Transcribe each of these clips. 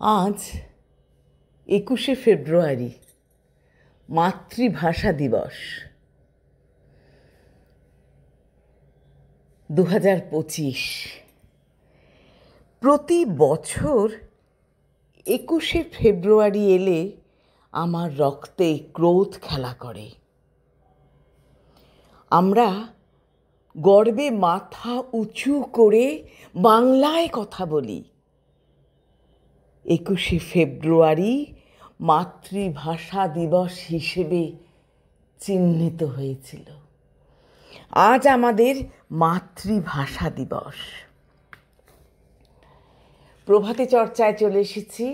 আজ 21শে ফেব্রুয়ারি, মাতৃভাষা দিবস 2025। প্রতি বছর 21শে ফেব্রুয়ারি এলে আমার রক্তে ক্রোধ খেলা করে। আমরা গর্বে মাথা উঁচু করে বাংলায় কথা বলি। 21শে ফেব্রুয়ারি মাতৃভাষা দিবস হিসেবে চিহ্নিত হয়েছিল। আজ আমাদের মাতৃভাষা দিবস। প্রভাতে চর্চায় চলে এসেছি।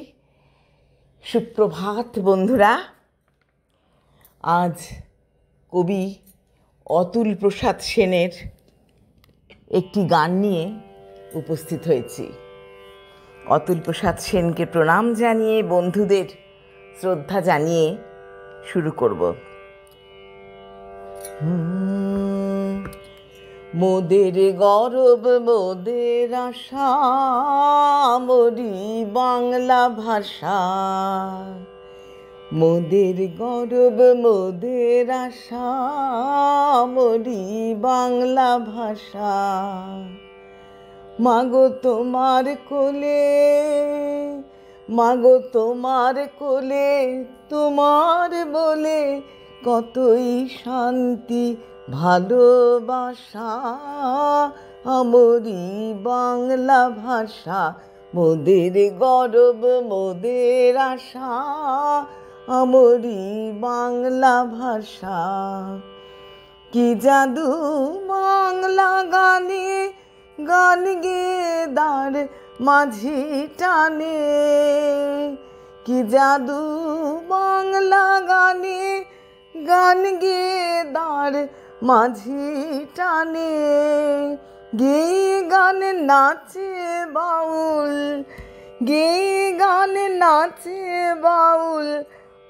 সুপ্রভাত বন্ধুরা। আজ কবি অতুল প্রসাদ সেনের একটি গান নিয়ে উপস্থিত হয়েছি। অতুল প্রসাদ সেনকে প্রণাম জানিয়ে, বন্ধুদের শ্রদ্ধা জানিয়ে শুরু করব। মোদের গৌরব মোদের আশা, মোরি বাংলা ভাষা। মোদের গৌরব মোদের আশা, মোরি বাংলা ভাষা। মাগো তোমার কোলে, মাগো তোমার কোলে, তোমার বলে কতই শান্তি ভালোবাসা। আমরি বাংলা ভাষা, মোদের গৌরব মোদের আশা, আমরি বাংলা ভাষা। কি জাদু বাংলা গানে, গান গেয়ে দাঁড় মাঝি টানে। কি জাদু বাংলা গানে, গান গেয়ে দাঁড় মাঝি টানে। গেয়ে গান নাচে বাউল, গেয়ে গান নাচে বাউল,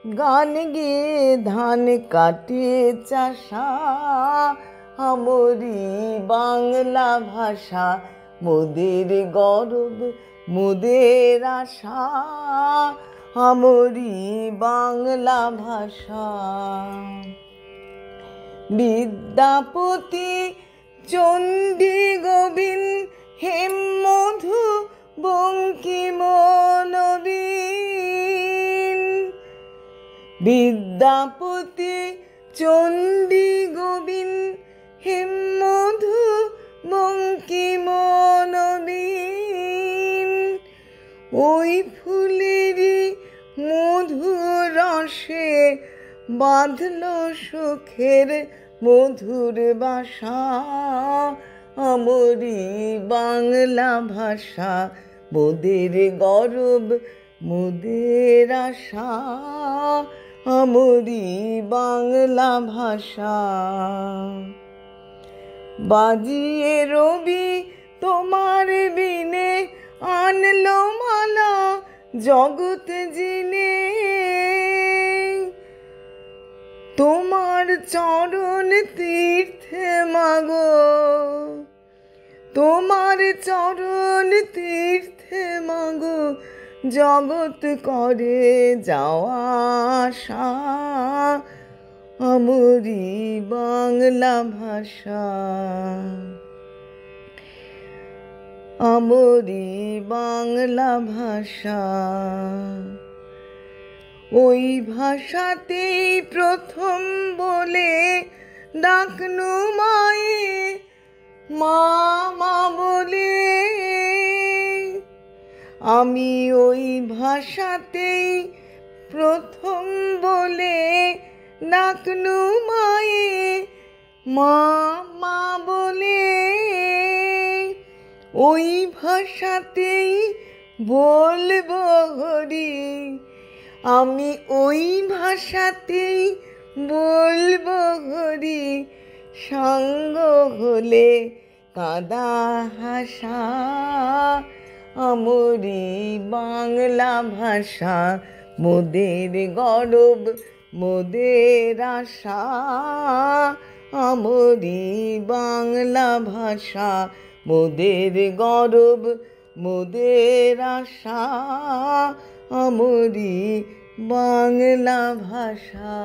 গান গেয়ে ধান কাটে চাষা। আমরি বাংলা ভাষা, মোদের গৌরব মোদের আশা, আমরি বাংলা ভাষা। বিদ্যাপতি চণ্ডী গোবিন্দ হেমমধু বঙ্কিম নবীন। বিদ্যাপতি চণ্ডী গোবিন্দ হেমমধু বঙ্কিম নবীন। ওই ফুলেরই মধুর রসে বাঁধল সুখের মধুর বাসা। আমরি বাংলা ভাষা, মোদের গৌরব মোদের আশা, আমরি বাংলা ভাষা। বাজিয়ে রবি তোমার বিনে, আনলো মালা জগৎ জিনে। তোমার চরণ তীর্থে মাগো, তোমার চরণ তীর্থে মাগো, জগৎ করে যাওয়া আশা। আমরি বাংলা ভাষা, আমরি বাংলা ভাষা। ওই ভাষাতেই প্রথম বলে ডাকনু মায়ে, মা মা বলে। আমি ওই ভাষাতেই প্রথম বলে ডাকনু মায়ে, মা মা বলে। ওই ভাষাতেই বলবো হরি, আমি ওই ভাষাতেই বলবো হরি। সঙ্গ হলে কাদা হাসা, আমরি বাংলা ভাষা, মোদের গৌরব মোদের আশা। আমরি বাংলা ভাষা, মোদের গৌরব মোদের আশা আমরি বাংলা ভাষা।